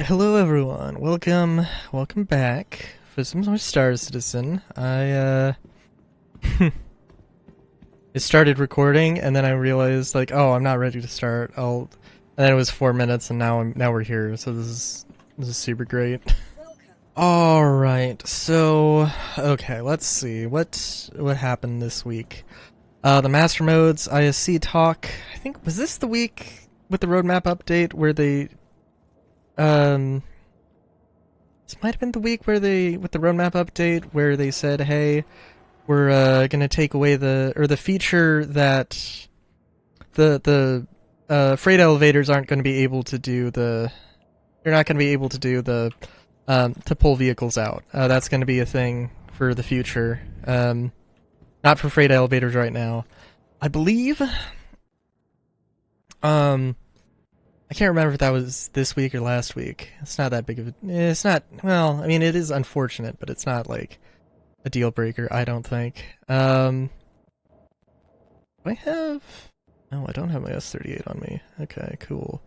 Hello everyone, welcome back for some more Star Citizen. It started recording and then I realized like, oh, I'm not ready to start. And then it was 4 minutes and now we're here, so this is super great. Alright, so okay, let's see. What happened this week? The Master Modes, ISC talk. I think was this the week with the roadmap update where they this might have been the week where with the roadmap update, where they said, hey, we're gonna take away the feature that the freight elevators aren't gonna be able to do they're not gonna be able to do to pull vehicles out. That's gonna be a thing for the future. Not for freight elevators right now. I believe, I can't remember if that was this week or last week. It's not that big of a... It's not... Well, I mean, it is unfortunate, but it's not, like, a deal breaker, I don't think. Do I have... No, I don't have my S38 on me. Okay, cool.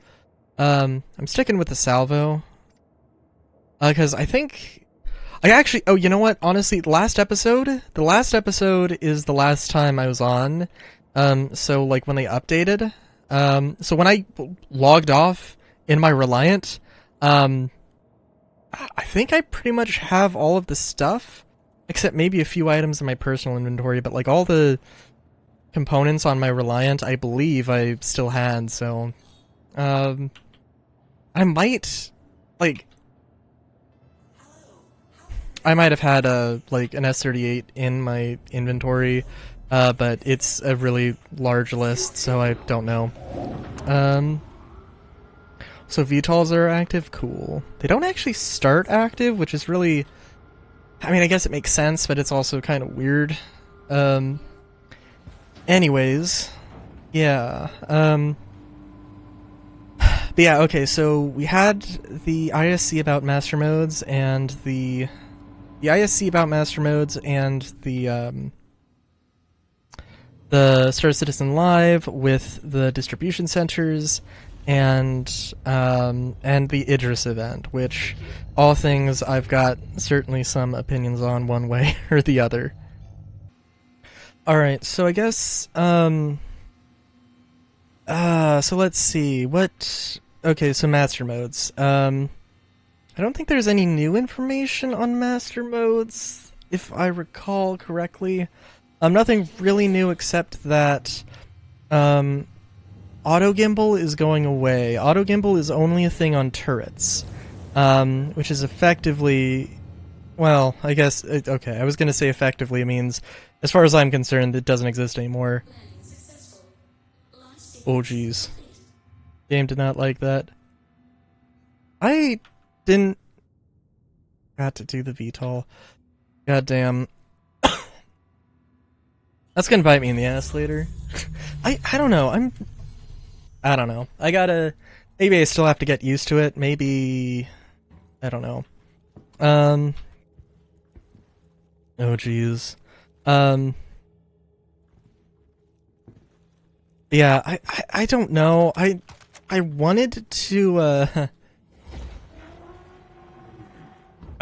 I'm sticking with the salvo. Because I think... I actually... Oh, you know what? Honestly, the last episode is the last time I was on. So, like, when they updated... So when I logged off in my Reliant, I think I pretty much have all of the stuff, except maybe a few items in my personal inventory, but like all the components on my Reliant, I believe I still had, so, I might, like, I might have had like an S38 in my inventory, but it's a really large list, so I don't know. So VTOLs are active? Cool. They don't actually start active, which is really... I mean, I guess it makes sense, but it's also kind of weird. Anyways. Yeah. But yeah, okay, so we had the ISC about Master Modes, and the ISC about Master Modes, and the Star Citizen Live with the distribution centers, and the Idris event, which all things I've got certainly some opinions on one way or the other. Alright, so I guess, so let's see, okay, so Master Modes. I don't think there's any new information on Master Modes, if I recall correctly. Nothing really new except that auto gimbal is going away. Auto gimbal is only a thing on turrets, which is effectively, well, I guess, okay, I was going to say effectively it means, as far as I'm concerned, it doesn't exist anymore. Oh jeez. Game did not like that. I didn't... Got to do the VTOL. Goddamn. That's gonna bite me in the ass later. I don't know, I don't know. Maybe I still have to get used to it, maybe... I don't know. Oh jeez. Yeah, I don't know. I wanted to,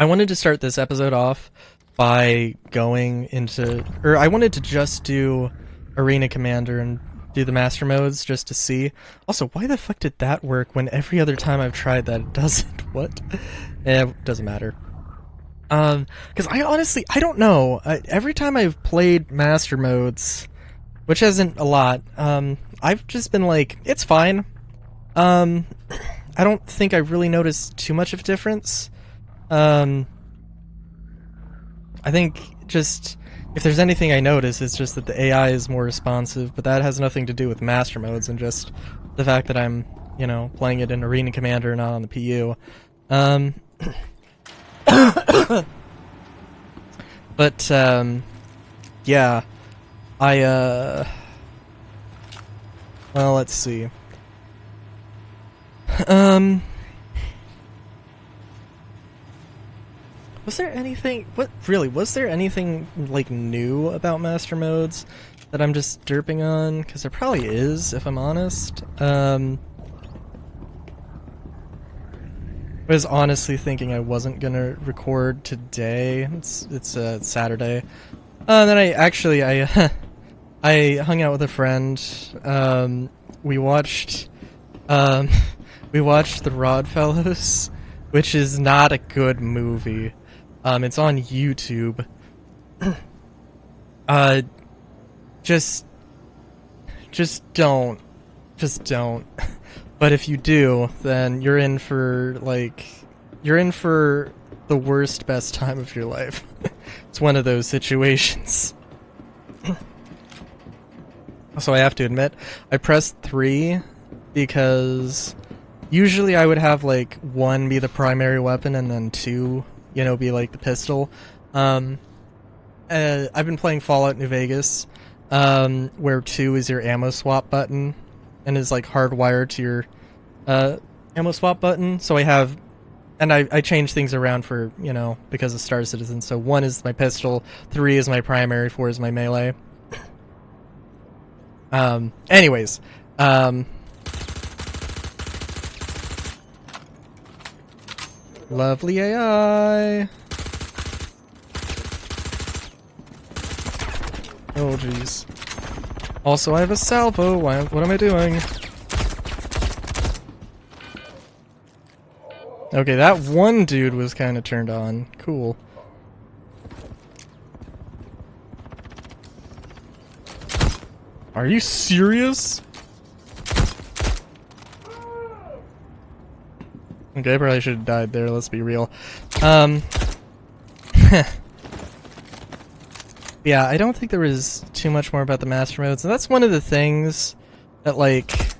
I wanted to start this episode off by going into... Or I wanted to just do Arena Commander and do the Master Modes just to see. Also, why the fuck did that work when every other time I've tried that it doesn't? What? It doesn't matter. Because I honestly, I don't know. Every time I've played Master Modes, which isn't a lot, I've just been like, it's fine. I don't think I've really noticed too much of a difference. I think just, if there's anything I notice, it's just that the AI is more responsive, but that has nothing to do with Master Modes and just the fact that I'm, you know, playing it in Arena Commander, not on the PU. But, yeah, well, let's see. Was there anything, was there anything, like, new about Master Modes that I'm just derping on? Because there probably is, if I'm honest. I was honestly thinking I wasn't gonna record today. It's Saturday. Then I I hung out with a friend. We watched um, we watched The Rodfellows, which is not a good movie. It's on YouTube. Uh, just don't, just don't. But if you do, then you're in for the worst best time of your life. It's one of those situations. So I have to admit, I pressed 3 because usually I would have like 1 be the primary weapon and then 2, be like the pistol. I've been playing Fallout New Vegas, where 2 is your ammo swap button and is like hardwired to your ammo swap button. So I have, and I change things around for, because of Star Citizen. So 1 is my pistol, 3 is my primary, 4 is my melee. Anyways, lovely AI. Oh jeez. Also, I have a salvo. What am I doing? Okay, that one dude was kind of turned on. Cool. Are you serious? Okay, I probably should have died there, let's be real. Yeah, I don't think there was too much more about the master modes, and that's one of the things that, like,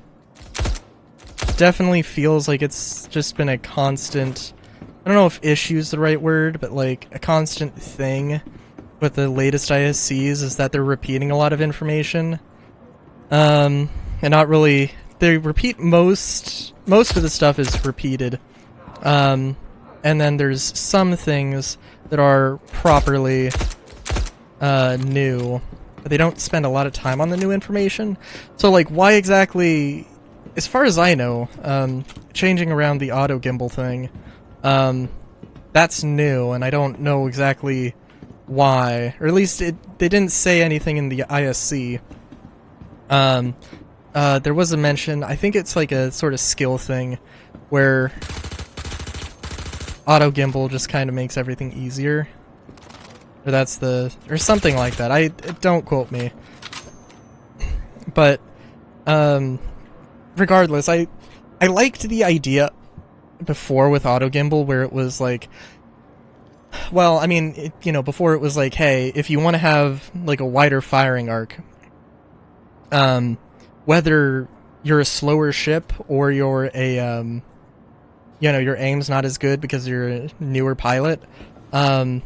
definitely feels like it's just been a constant, I don't know if issue's the right word, but like a constant thing with the latest ISCs is that they're repeating a lot of information. And not really, they repeat most of the stuff is repeated. And then there's some things that are properly new, but they don't spend a lot of time on the new information. So like, why exactly, as far as I know, changing around the auto gimbal thing, that's new, and I don't know exactly why, or at least they didn't say anything in the ISC. There was a mention, I think it's like a sort of skill thing, where auto gimbal just kind of makes everything easier. Or something like that. Don't quote me. But, regardless, I liked the idea before with auto gimbal where it was like, well, I mean, before it was like, hey, if you want to have like a wider firing arc, whether you're a slower ship or you're a, your aim's not as good because you're a newer pilot, the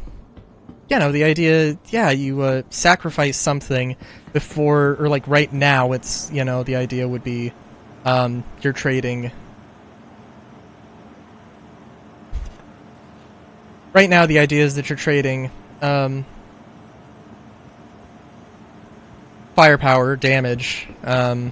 idea, you sacrifice something before, or like right now, it's, the idea would be, you're trading. Right now, the idea is that you're trading, firepower, damage, going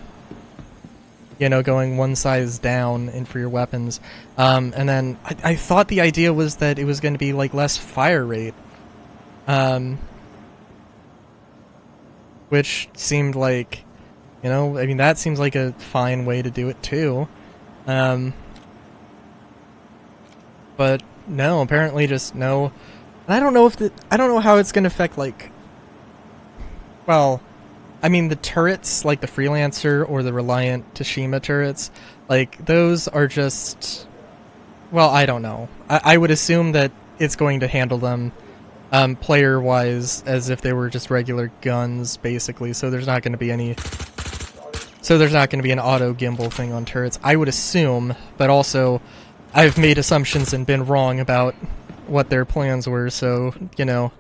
one size down for your weapons. And then I thought the idea was that it was going to be like less fire rate. Which seemed like, that seems like a fine way to do it too. But no, apparently just no. I don't know I don't know how it's gonna affect, like, well, I mean, the turrets, like the Freelancer or the Reliant Tashima turrets, like, those are just, well, I don't know. I would assume that it's going to handle them player-wise as if they were just regular guns, basically, so there's not going to be an auto gimbal thing on turrets, I would assume, but also, I've made assumptions and been wrong about what their plans were, so, And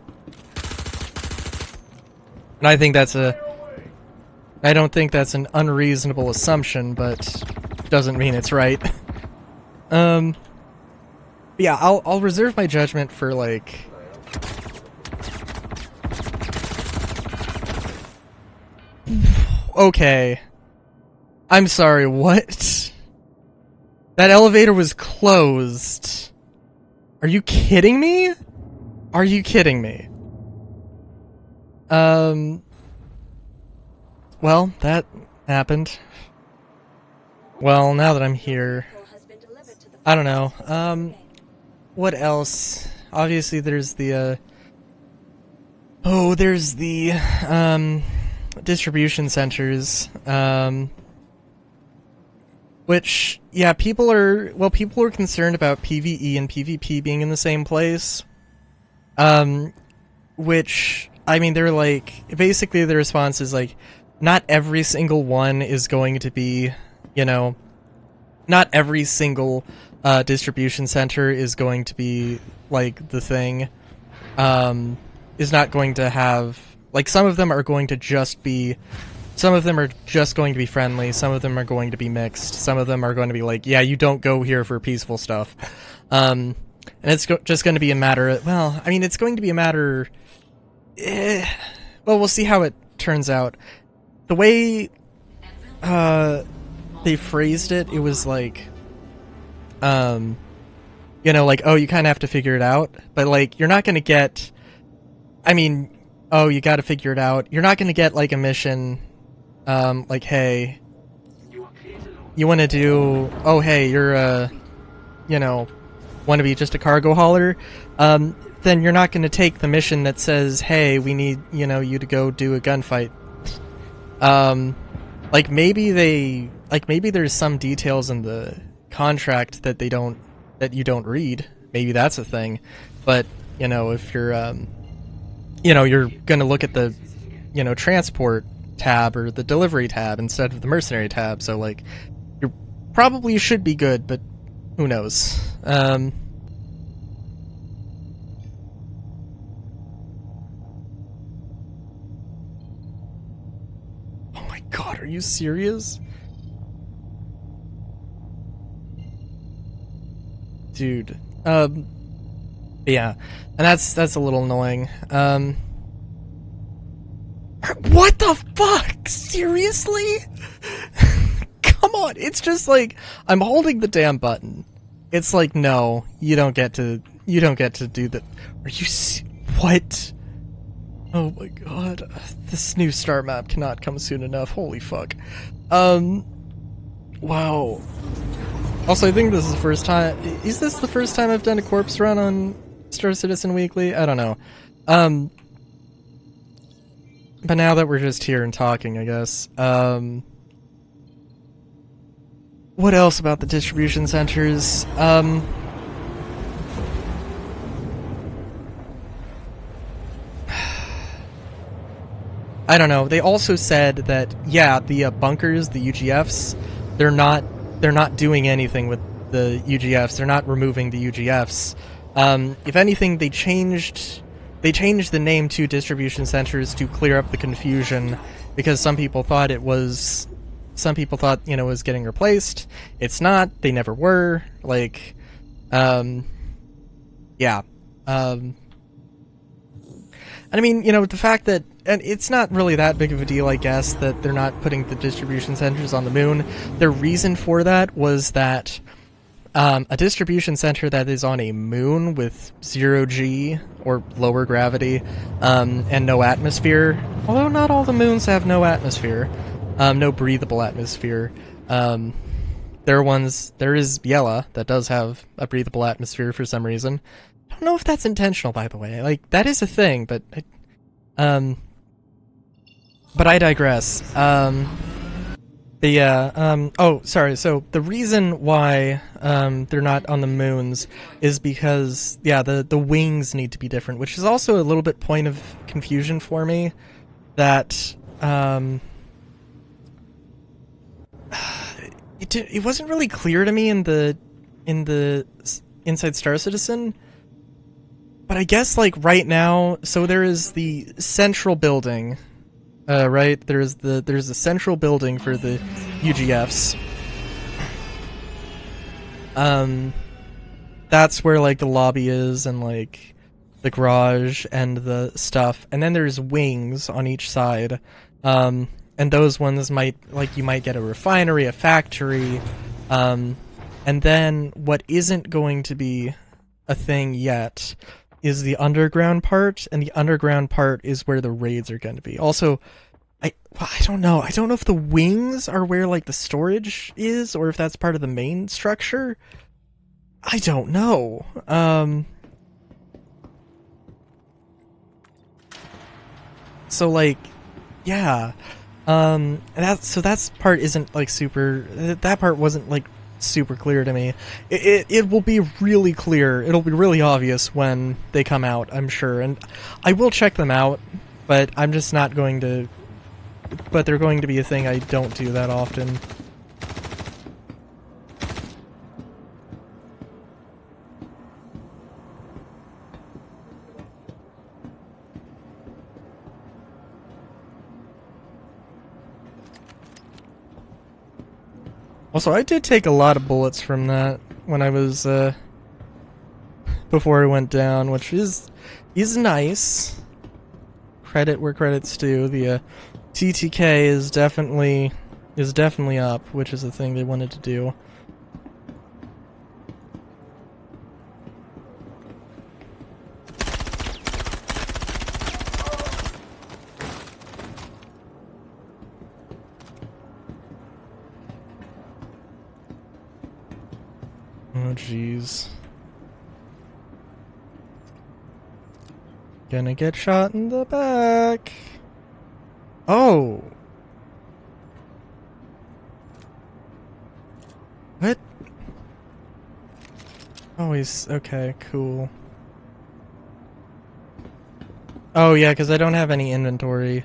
I think I don't think that's an unreasonable assumption, but doesn't mean it's right. Yeah, I'll reserve my judgment for, like, okay. I'm sorry, what? That elevator was closed. Are you kidding me? Are you kidding me? Well, that happened. Well, now that I'm here, I don't know. What else? Obviously, there's the, there's the, distribution centers, which, yeah, people are concerned about PvE and PvP being in the same place, which, I mean, they're like, basically the response is like, not every single one is going to be, you know, not every single distribution center is going to be like the thing, is not going to have, like, some of them are going to just be, some of them are just going to be friendly, some of them are going to be mixed, some of them are going to be like, yeah, you don't go here for peaceful stuff, and it's just going to be a matter of, well, I mean, it's going to be a matter, well, we'll see how it turns out. The way they phrased it, it was like, you know, like, oh, you kind of have to figure it out, but, like, you're not going to get, I mean, oh, you got to figure it out. You're not going to get, like, a mission, like, hey, you want to do, oh, hey, you're, you know, want to be just a cargo hauler, then you're not going to take the mission that says, hey, we need, you know, you to go do a gunfight. Like, maybe there's some details in the contract that you don't read. Maybe that's a thing. But, you know, if you're, you know, you're gonna look at the, you know, transport tab or the delivery tab instead of the mercenary tab, so, like, you probably should be good, but who knows. Oh my god, are you serious? Dude. Yeah. And that's a little annoying. What the fuck? Seriously? Come on, it's just like, I'm holding the damn button. It's like, no, you don't get to do that. Are you what? Oh my god. This new star map cannot come soon enough. Holy fuck. Wow. Also, I think this is the first time... Is this the first time I've done a corpse run on Star Citizen Weekly? I don't know. But now that we're just here and talking, I guess. What else about the distribution centers? I don't know. They also said that, yeah, the bunkers, the UGFs, they're not doing anything with the UGFs. They're not removing the UGFs. If anything, they changed the name to distribution centers to clear up the confusion, because some people thought, you know, it was getting replaced. It's not. They never were. Like, yeah. And I mean, you know, the fact that, and it's not really that big of a deal, I guess, that they're not putting the distribution centers on the moon. Their reason for that was that a distribution center that is on a moon with 0G, or lower gravity, and no atmosphere, although not all the moons have no atmosphere, no breathable atmosphere. There is Biela that does have a breathable atmosphere for some reason. I don't know if that's intentional, by the way. Like, that is a thing, but I digress. Oh, sorry, so the reason why, they're not on the moons is because, yeah, the wings need to be different, which is also a little bit point of confusion for me, that, it wasn't really clear to me in the Inside Star Citizen, but I guess, like, right now, so there is the central building, right? There's a central building for the UGFs. That's where, like, the lobby is, and, like, the garage and the stuff. And then there's wings on each side. And those ones might, like, you might get a refinery, a factory, And then what isn't going to be a thing yet is the underground part, and the underground part is where the raids are going to be. Also, I don't know. I don't know if the wings are where like the storage is, or if that's part of the main structure. I don't know. So like, yeah. That part isn't like super. That part wasn't like super clear to me. It will be really clear. It'll be really obvious when they come out, I'm sure, and I will check them out. But I'm just not going to. But they're going to be a thing I don't do that often. Also, I did take a lot of bullets from that when I was, before I went down, which is nice. Credit where credit's due. The, TTK is definitely up, which is the thing they wanted to do. Oh jeez. Gonna get shot in the back. Oh! What? Oh, he's... okay, cool. Oh, yeah, because I don't have any inventory.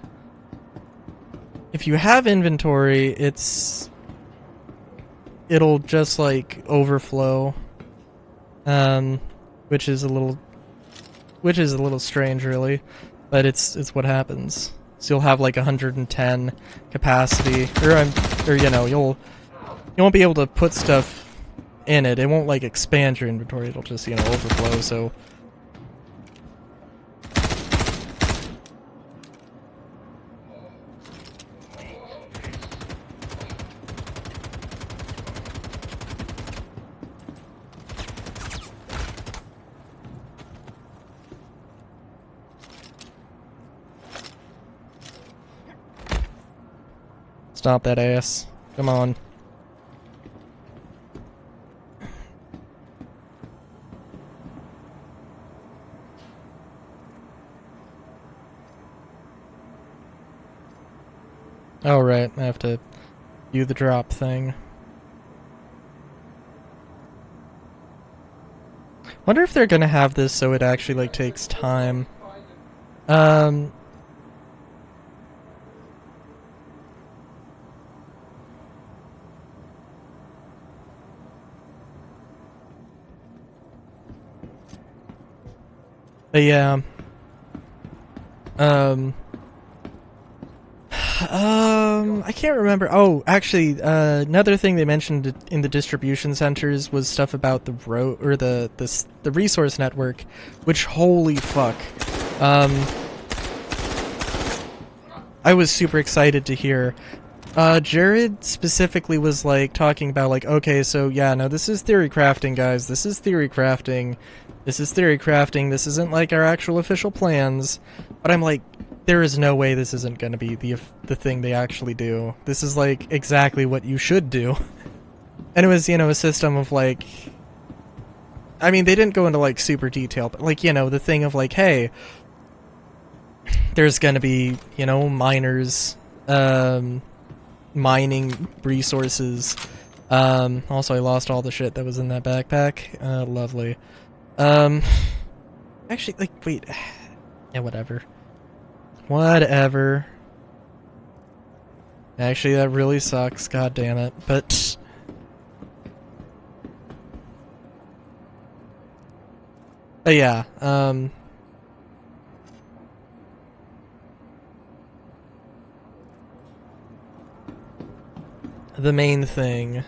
If you have inventory, it'll just, like, overflow. Which is a little strange, really. But it's what happens. So you'll have like 110 capacity, or you know, you won't be able to put stuff in it. It won't like expand your inventory. It'll just, you know, overflow. So stop that ass. Come on. Oh, right. I have to do the drop thing. Wonder if they're gonna have this so it actually, like, takes time. But yeah. I can't remember. Oh, actually, another thing they mentioned in the distribution centers was stuff about the road, or the resource network, which, holy fuck. I was super excited to hear. Jared specifically was, like, talking about, like, okay, so, yeah, no, this is theory crafting, guys. This is theory crafting. This is theory crafting. This isn't, like, our actual official plans. But I'm like, there is no way this isn't going to be the thing they actually do. This is, like, exactly what you should do. And it was, you know, a system of, like... I mean, they didn't go into, like, super detail, but, like, you know, the thing of, like, hey... there's going to be, you know, miners, mining resources. Also, I lost all the shit that was in that backpack. Lovely. Actually, like, wait. Yeah, whatever. Whatever. Actually, that really sucks. God damn it. But... yeah, the main thing...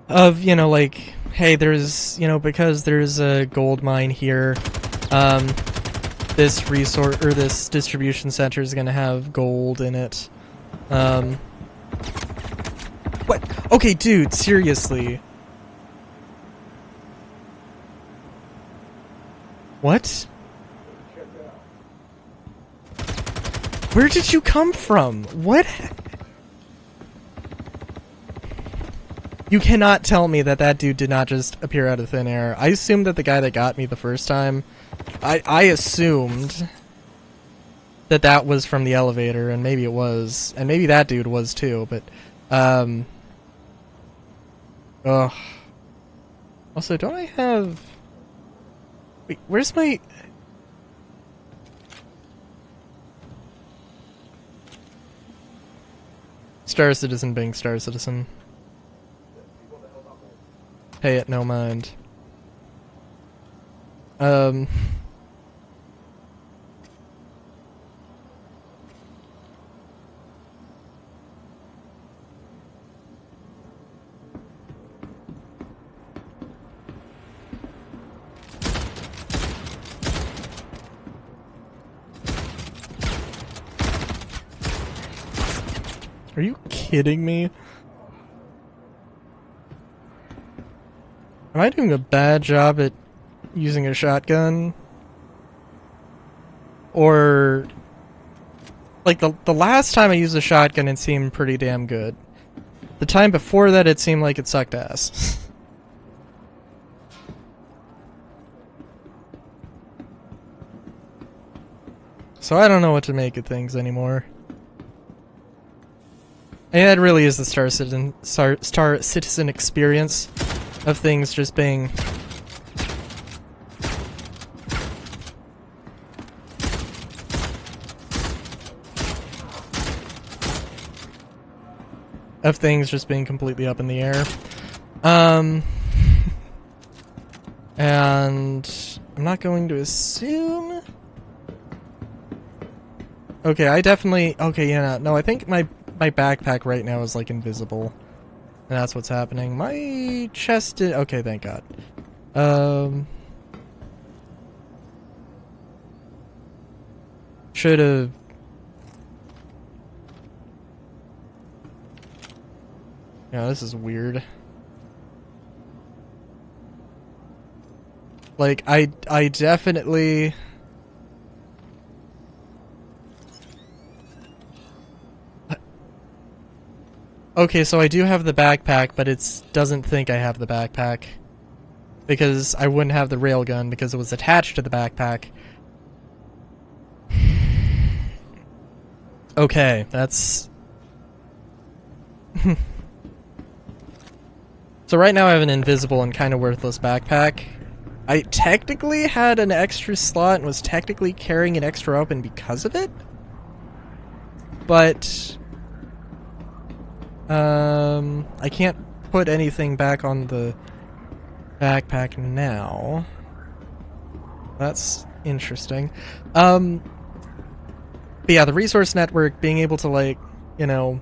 of, you know, like, hey, there's, you know, because there's a gold mine here, this resource or this distribution center is gonna have gold in it. What? Okay, dude, seriously. What? Where did you come from? What? You cannot tell me that that dude did not just appear out of thin air. I assumed that the guy that got me the first time, I assumed that that was from the elevator, and maybe it was, and maybe that dude was too, but, ugh. Also, don't I have... Wait, where's my... Star Citizen being Star Citizen. Pay it no mind. Are you kidding me? Am I doing a bad job at using a shotgun? Or... Like, the last time I used a shotgun, it seemed pretty damn good. The time before that, it seemed like it sucked ass. So I don't know what to make of things anymore. And that really is the Star Citizen experience of things just being... of things just being completely up in the air. And I'm not going to assume... Okay, I definitely... Okay, yeah, no, I think my backpack right now is, like, invisible. And that's what's happening. My chest is... Okay, thank God. Should've... Yeah, this is weird. Like, I definitely... Okay, so I do have the backpack, but it doesn't think I have the backpack. Because I wouldn't have the railgun, because it was attached to the backpack. Okay, that's... So right now I have an invisible and kind of worthless backpack. I technically had an extra slot and was technically carrying an extra weapon because of it? But... I can't put anything back on the backpack now. That's interesting. But yeah, the resource network, being able to, like, you know,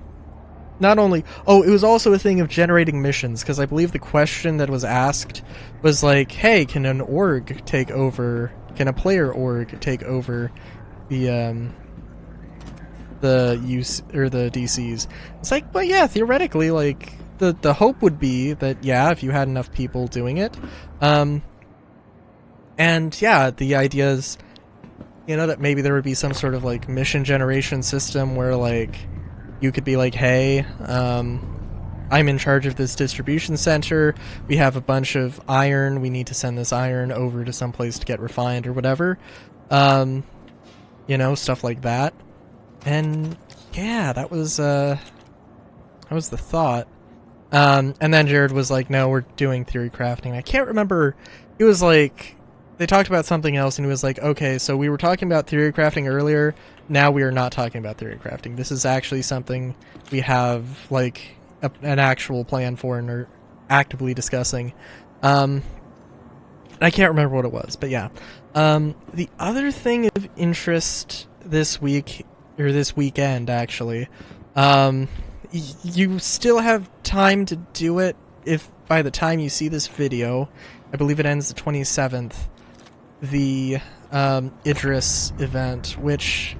not only... Oh, it was also a thing of generating missions, because I believe the question that was asked was like, hey, can an org take over... Can a player org take over the use or the DCs? It's like, well, yeah, theoretically, like the hope would be that, yeah, if you had enough people doing it, and yeah, the idea is, you know, that maybe there would be some sort of like mission generation system where like you could be like, hey, I'm in charge of this distribution center, we have a bunch of iron, we need to send this iron over to some place to get refined or whatever, you know, stuff like that. And yeah, that was the thought. And then Jared was like, no, we're doing theory crafting. I can't remember. It was like, they talked about something else and he was like, okay, so we were talking about theory crafting earlier. Now we are not talking about theory crafting. This is actually something we have like an actual plan for and are actively discussing. I can't remember what it was, but yeah. The other thing of interest this week, or this weekend actually, you still have time to do it if by the time you see this video, I believe it ends the 27th, the Idris event, which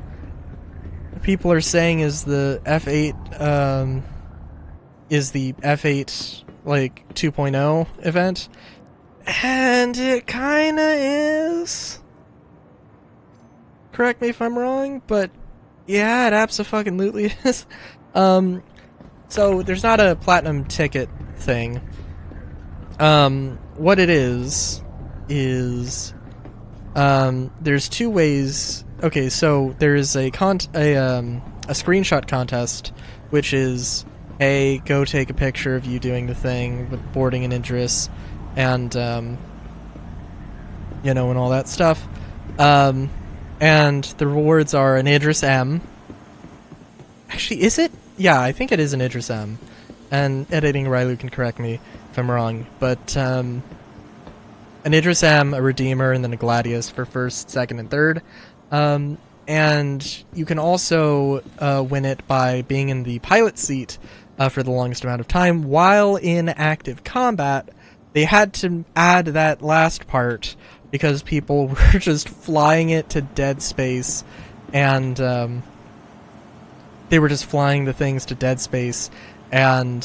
people are saying is the F8 like 2.0 event, and it kinda is. Correct me if I'm wrong, but yeah, it abso-fucking-lutely is. So there's not a platinum ticket thing. What it is there's two ways. Okay, so there's a screenshot contest, which is, hey, go take a picture of you doing the thing with boarding an Idris, and and all that stuff. And the rewards are an Idris M. Actually, is it? Yeah, I think it is an Idris M. And editing Rylu can correct me if I'm wrong, but an Idris M, a Redeemer, and then a Gladius for first, second, and third. And you can also win it by being in the pilot seat for the longest amount of time while in active combat. They had to add that last part because people were just flying it to dead space, and they were just flying the things to dead space and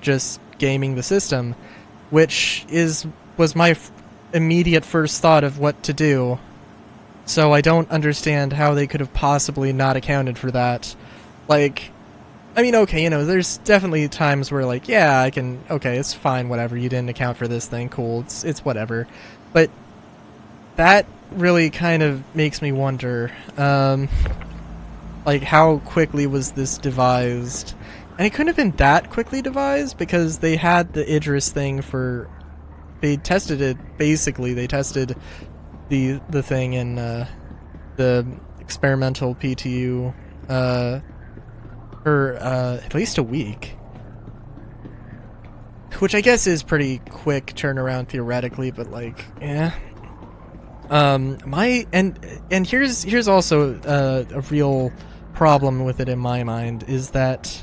just gaming the system, which was my immediate first thought of what to do. So I don't understand how they could have possibly not accounted for that. Like, I mean, okay, there's definitely times where, like, yeah, okay, it's fine, whatever, you didn't account for this thing, cool, it's whatever. But that really kind of makes me wonder, like, how quickly was this devised? And it couldn't have been that quickly devised, because they had the Idris thing they tested it, basically, they tested the thing in the experimental PTU for at least a week, which I guess is pretty quick turnaround theoretically, but like, yeah. Here's also a real problem with it in my mind, is that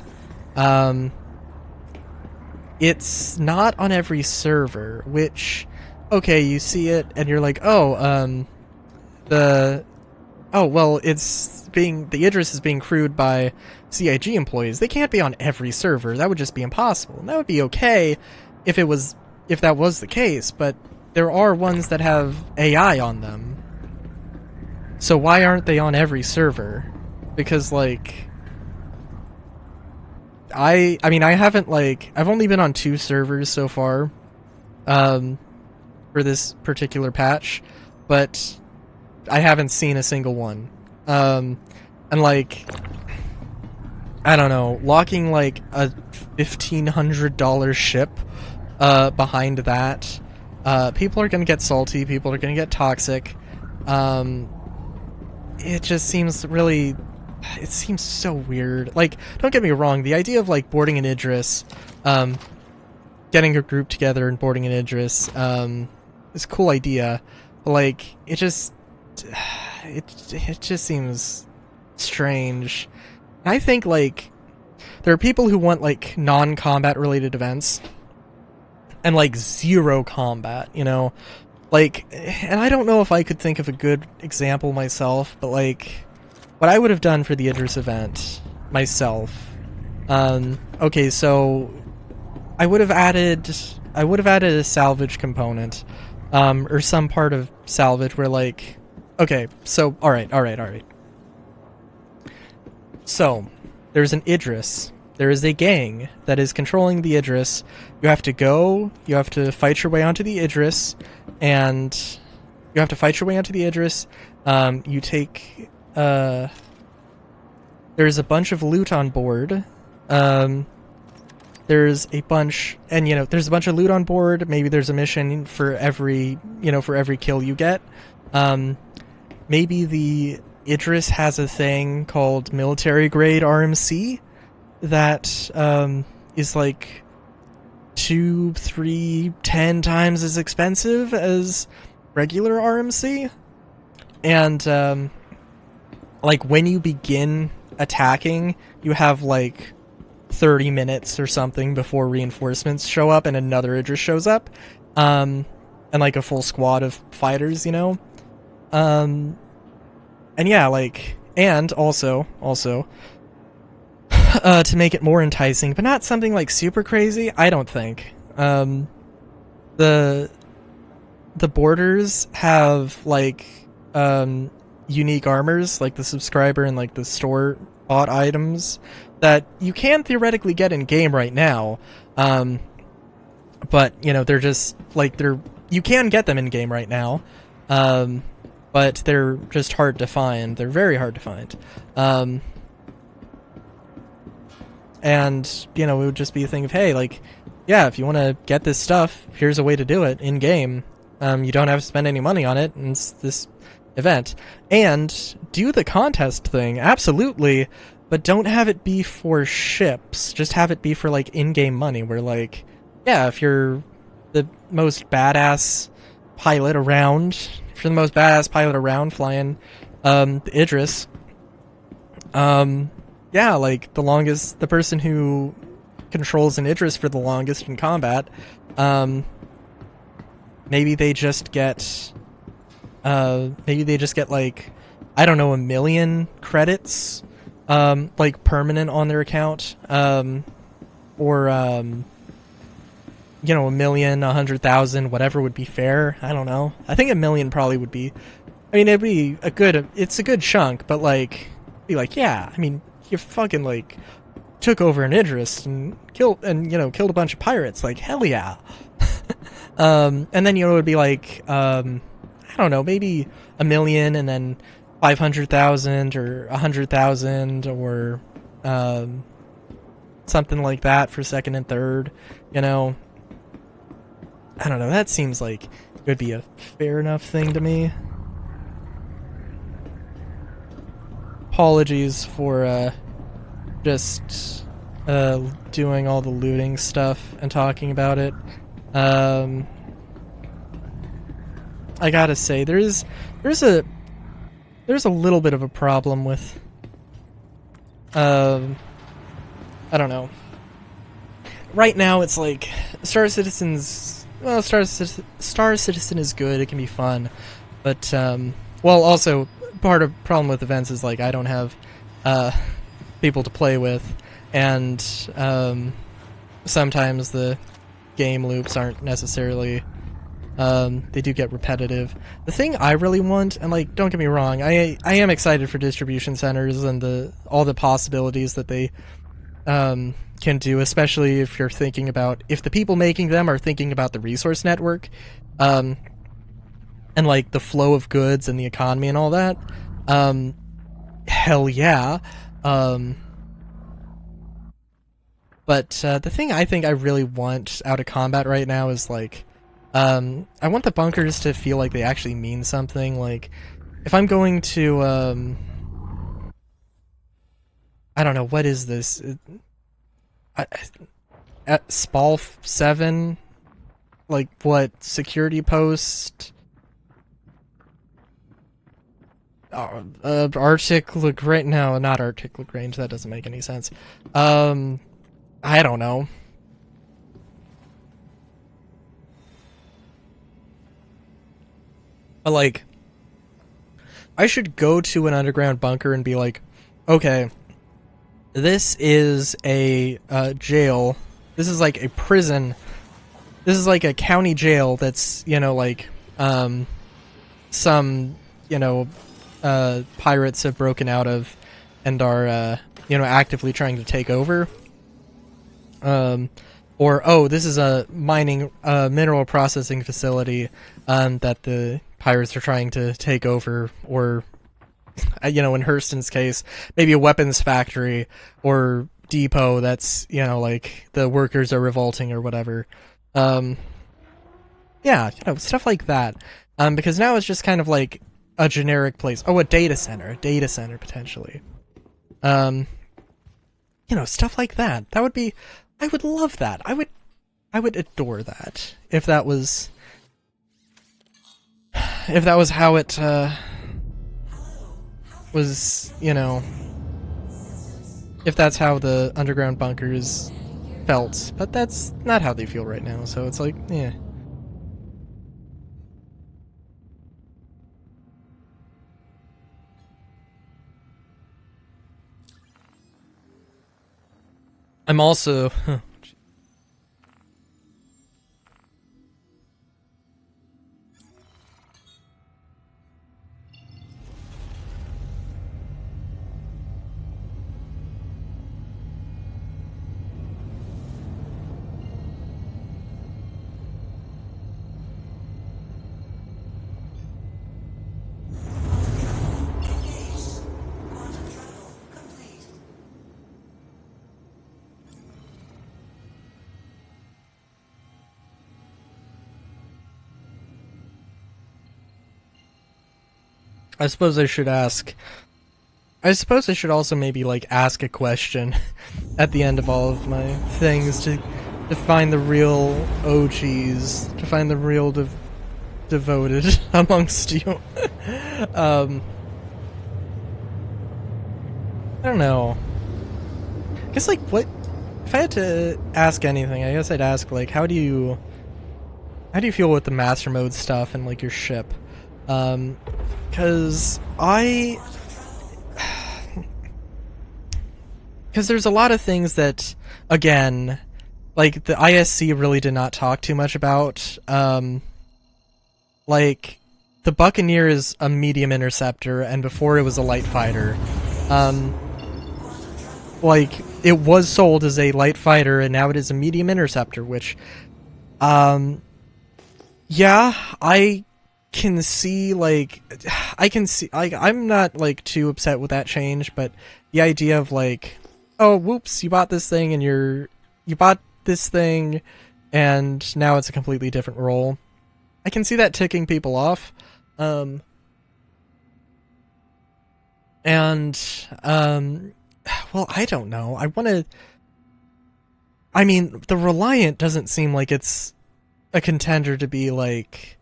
it's not on every server, which, okay, you see it and you're like, the Idris is being crewed by CIG employees. They can't be on every server. That would just be impossible. And that would be okay if that was the case, but there are ones that have AI on them. So why aren't they on every server? Because, like, I mean, I've only been on 2 servers so far, for this particular patch, but I haven't seen a single one. And, like, I don't know, locking, like, a $1,500 ship, behind that, people are gonna get salty, people are gonna get toxic. It just seems it seems so weird. Like, don't get me wrong, the idea of, like, boarding an Idris, getting a group together and boarding an Idris, is a cool idea, but, like, it just seems strange. And I think, like, there are people who want, like, non-combat related events and, like, zero combat, like, and I don't know if I could think of a good example myself, but, like, what I would have done for the Idris event myself, okay, so I would have added a salvage component, or some part of salvage where, like, okay, so, alright. So, there's an Idris. There is a gang that is controlling the Idris. You have to fight your way onto the Idris, and you take, there's a bunch of loot on board. There's a bunch of loot on board. Maybe there's a mission for every kill you get. Maybe the Idris has a thing called military grade RMC that is like 2, 3, 10 times as expensive as regular RMC. And like, when you begin attacking, you have like 30 minutes or something before reinforcements show up and another Idris shows up. And and like a full squad of fighters, you know? And yeah, like, and also, to make it more enticing, but not something like super crazy, I don't think. The borders have like unique armors, like the subscriber and like the store bought items that you can theoretically get in game right now. But you know, they're just like you can get them in game right now. But they're just hard to find. They're very hard to find. And, you know, it would just be a thing of, hey, like, yeah, if you want to get this stuff, here's a way to do it in game. You don't have to spend any money on it, and it's this event. And do the contest thing, absolutely, but don't have it be for ships. Just have it be for, like, in-game money, where, like, yeah, if you're the most badass pilot around, flying the Idris, yeah, like the person who controls an Idris for the longest in combat, maybe they just get like, I don't know, 1 million credits, like permanent on their account, or you know, 1 million, 100,000, whatever would be fair. I don't know. I think 1 million probably would be. I mean, it'd be it's a good chunk, but like, be like, yeah, I mean, you fucking like took over an Idris and killed a bunch of pirates. Like, hell yeah. And then, you know, it would be like, I don't know, maybe 1 million and then 500,000 or 100,000 or something like that for second and third. You know, I don't know. That seems like it would be a fair enough thing to me. Apologies for just doing all the looting stuff and talking about it. I gotta say, there's a little bit of a problem with I don't know. Right now, it's like Star Citizen's. Well, Star Citizen is good. It can be fun, but well, also part of problem with events is like I don't have people to play with, and sometimes the game loops aren't necessarily. They do get repetitive. The thing I really want, and like, don't get me wrong, I am excited for distribution centers and all the possibilities that they can do, especially if you're thinking about, if the people making them are thinking about the resource network, and like the flow of goods and the economy and all that. Hell yeah. But the thing I think I really want out of combat right now is like, I want the bunkers to feel like they actually mean something. Like, if I'm going to, I don't know, what is this? At Spal 7, like, what, security post? Arctic Lagrange? No, not Arctic Lagrange, that doesn't make any sense. I don't know. But, like, I should go to an underground bunker and be like, okay, this is a jail. This is like a prison. This is like a county jail that's, you know, like, some, you know, pirates have broken out of and are, you know, actively trying to take over. Or, oh, this is a mining, mineral processing facility, that the pirates are trying to take over, or, you know, in Hurston's case, maybe a weapons factory or depot that's, you know, like, the workers are revolting or whatever. Yeah, you know, stuff like that. Because now it's just kind of like a generic place. Oh, a data center potentially. You know, stuff like that. That would be, I would love that. I would adore that if that was how it was, you know, if that's how the underground bunkers felt. But that's not how they feel right now, so it's like, yeah. I'm also I suppose I should ask. I suppose I should also maybe like ask a question at the end of all of my things to find the real OGs, to find the real devoted amongst you. um, I don't know. I guess like what if I had to ask anything? I guess I'd ask like how do you feel with the master mode stuff and like your ship? Because because there's a lot of things that, again, like the ISC really did not talk too much about. Like the Buccaneer is a medium interceptor, and before it was a light fighter. Like it was sold as a light fighter, and now it is a medium interceptor, which, yeah, I can see like I'm not like too upset with that change, but the idea of like, oh whoops, you bought this thing and you bought this thing and now it's a completely different role. I can see that ticking people off. Well, I don't know. I mean, the Reliant doesn't seem like it's a contender to be like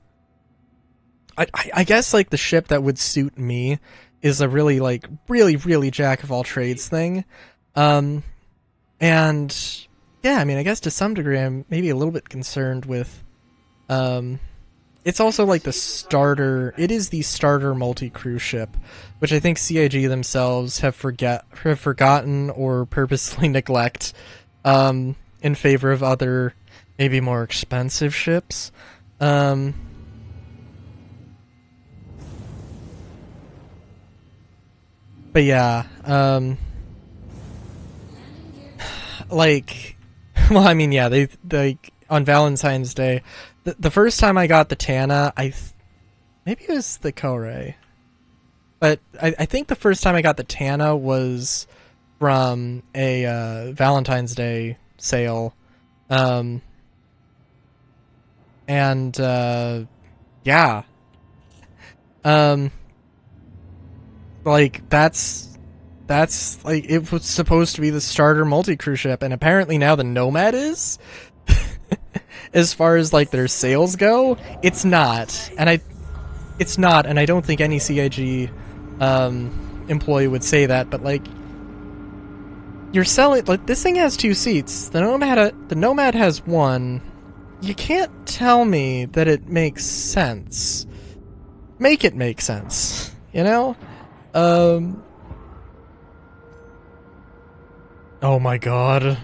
I guess like the ship that would suit me is a really like really jack of all trades thing. And yeah, I mean, I guess to some degree I'm maybe a little bit concerned with it's also like the starter, it is the starter multi-crew ship, which I think CIG themselves have forgotten or purposely neglect in favor of other maybe more expensive ships. But yeah, like, well, I mean, yeah, they on Valentine's Day, the first time I got the Tana, maybe it was the Kourei, but I think the first time I got the Tana was from a Valentine's Day sale, and yeah, like that's like it was supposed to be the starter multi-crew ship, and apparently now the Nomad is. As far as like their sales go, it's not, and I don't think any CIG employee would say that. But like, you're selling like this thing has 2 seats. The Nomad has 1. You can't tell me that it makes sense. Make it make sense, you know? Oh my god.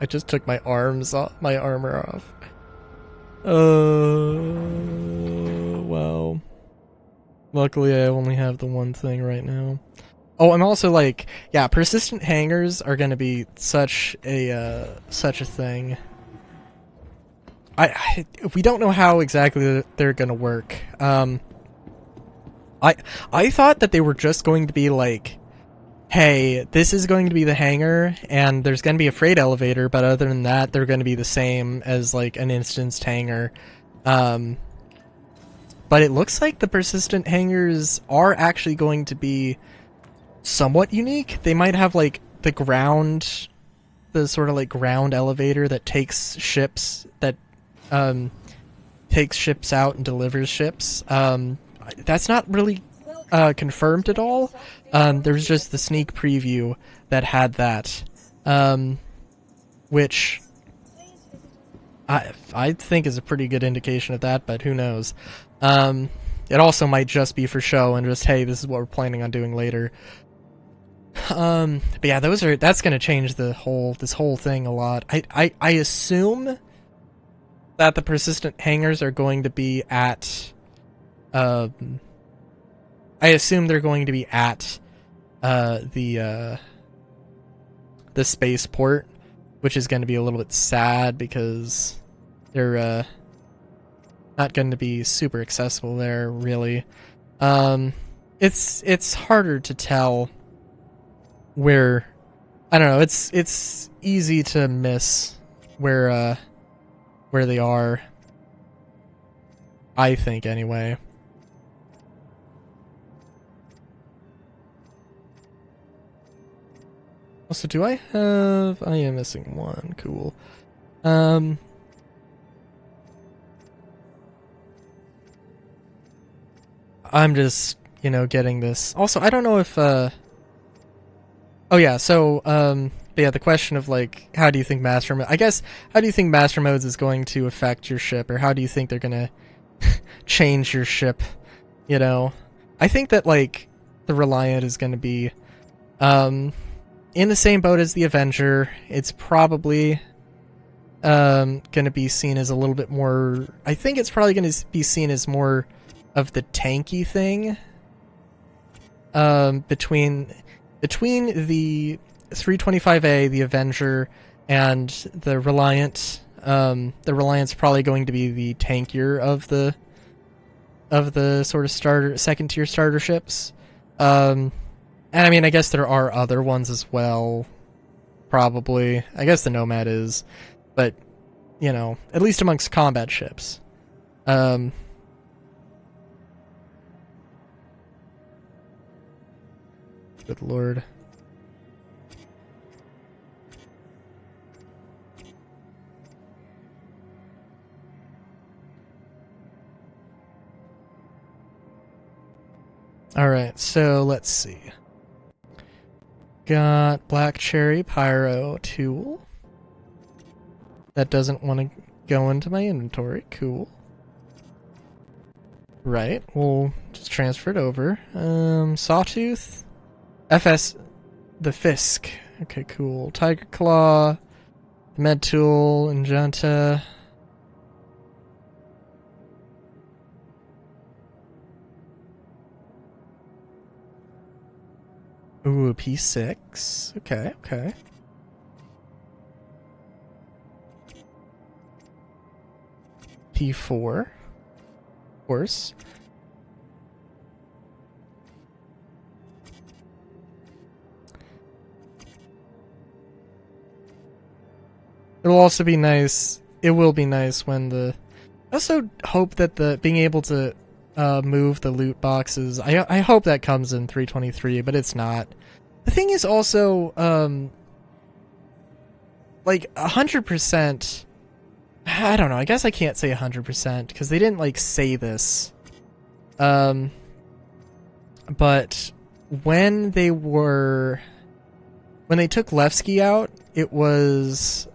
I just took my armor off. Wow. Luckily I only have the one thing right now. Oh, I'm also like, yeah, persistent hangers are gonna be such a thing. We don't know how exactly they're gonna work. I thought that they were just going to be like, hey, this is going to be the hangar, and there's going to be a freight elevator, but other than that, they're going to be the same as, like, an instanced hangar. But it looks like the persistent hangars are actually going to be somewhat unique. They might have, like, the sort of, like, ground elevator that takes ships, takes ships out and delivers ships. That's not really confirmed at all. There was just the sneak preview that had that, which I think is a pretty good indication of that, but who knows. It also might just be for show and just, hey, this is what we're planning on doing later. But yeah, that's gonna change this whole thing a lot. I assume that the persistent hangers are going to be at, um, I assume they're going to be at, the spaceport, which is going to be a little bit sad because they're, not going to be super accessible there, really. It's harder to tell where, I don't know, it's easy to miss where they are, I think, anyway. Also, do I have... I am missing one. Cool. I'm just, getting this. Also, I don't know if, oh yeah, so, but yeah, the question of, like, how do you think Master Mode... I guess, how do you think Master Modes is going to affect your ship, or how do you think they're gonna change your ship, I think that, like, the Reliant is gonna be, in the same boat as the Avenger. It's probably gonna be seen as a little bit more... I think it's probably gonna be seen as more of the tanky thing, between the 325A, the Avenger, and the Reliant. The Reliant's probably going to be the tankier of the sort of second tier starter ships. And I mean, I guess there are other ones as well, probably. I guess the Nomad is, but, at least amongst combat ships. Good lord. Alright, so let's see. Got Black Cherry Pyro tool. That doesn't want to go into my inventory. Cool. Right, we'll just transfer it over. Sawtooth. FS... The Fisk. Okay, cool. Tiger Claw. Med Tool. Injunta. Ooh, P6. Okay, okay. P4. Of course. It'll also be nice. It will be nice when the... I also hope that the being able to move the loot boxes... I hope that comes in 323, but it's not. The thing is also, like, 100%... I don't know, I guess I can't say 100%, because they didn't, like, say this. But when they took Levski out, it was,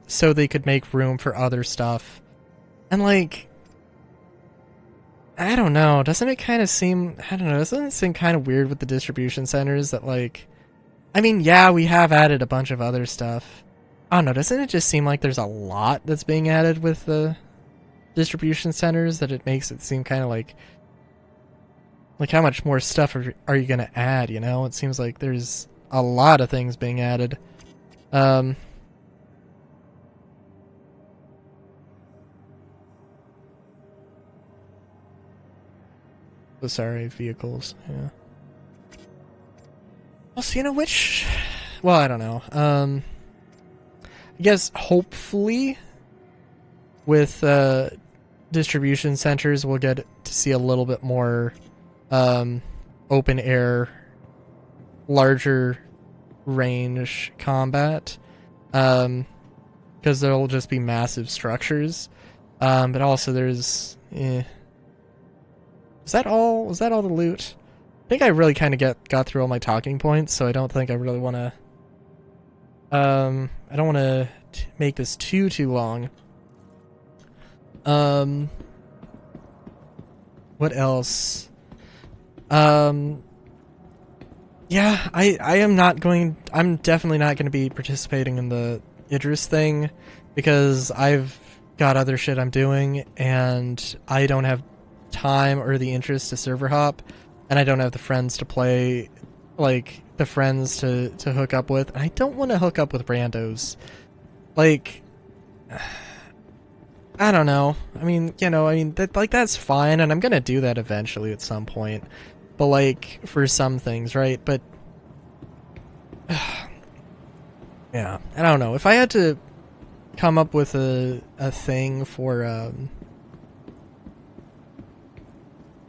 so they could make room for other stuff. And, like, I don't know, doesn't it kind of seem, I don't know, doesn't it seem kind of weird with the distribution centers that, like, I mean, yeah, we have added a bunch of other stuff. I don't know, doesn't it just seem like there's a lot that's being added with the distribution centers that it makes it seem kind of like how much more stuff are you going to add, It seems like there's a lot of things being added. Oh, sorry, vehicles, yeah. Also, which... Well, I don't know. I guess, hopefully, with distribution centers, we'll get to see a little bit more open air, larger range combat, because there'll just be massive structures. But also there's... Was that all the loot? I think I really kind of got through all my talking points, so I don't think I really want to... I don't want to make this too long. What else? Yeah, Yeah, I'm definitely not going to be participating in the Idris thing because I've got other shit I'm doing and I don't have time or the interest to server hop, and I don't have the friends to play, like the friends to hook up with. And I don't want to hook up with randos. Like, I don't know. I mean, that's fine, and I'm gonna do that eventually at some point. But like for some things, right? But yeah, I don't know. If I had to come up with a thing for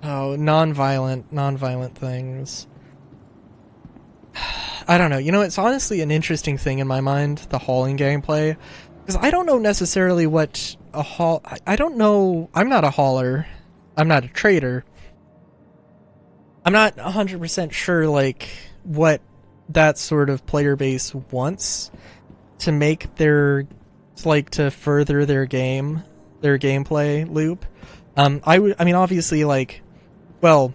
non-violent things, I don't know. You know, it's honestly an interesting thing in my mind, the hauling gameplay, because I don't know necessarily what a haul. I don't know. I'm not a hauler. I'm not a trader. I'm not 100% sure like what that sort of player base wants to make their, like, to further their gameplay loop. I mean obviously, like, well,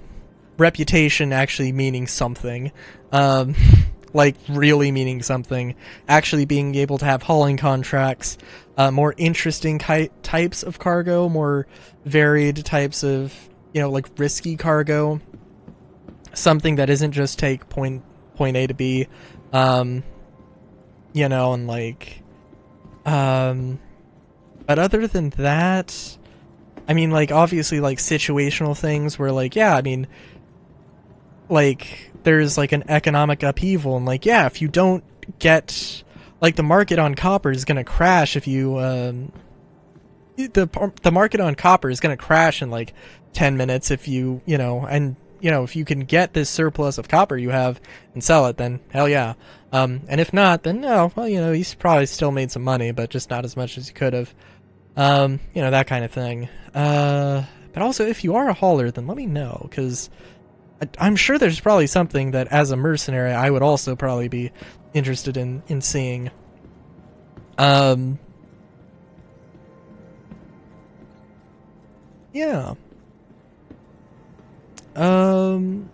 reputation actually meaning something, like really meaning something, actually being able to have hauling contracts, more interesting types of cargo, more varied types of, like risky cargo, something that isn't just take point A to B, and like, but other than that, I mean, like, obviously, like, situational things where, like, yeah, I mean, like, there's, like, an economic upheaval, and, like, yeah, if you don't get, like, the market on copper is gonna crash if you, the market on copper is gonna crash in, like, 10 minutes if you, if you can get this surplus of copper you have and sell it, then hell yeah. And if not, then no, well, you probably still made some money, but just not as much as you could have. That kind of thing. But also, if you are a hauler, then let me know, because I'm sure there's probably something that, as a mercenary, I would also probably be interested in seeing. Yeah. And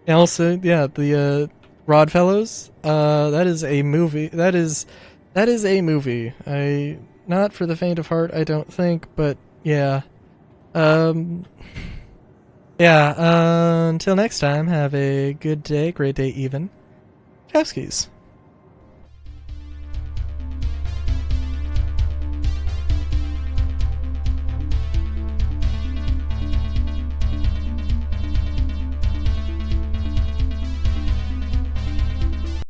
also, yeah, the Rod Fellows. That is a movie. That is a movie. Not for the faint of heart, I don't think, but yeah. Yeah, until next time, have a good day, great day even. Chowskis.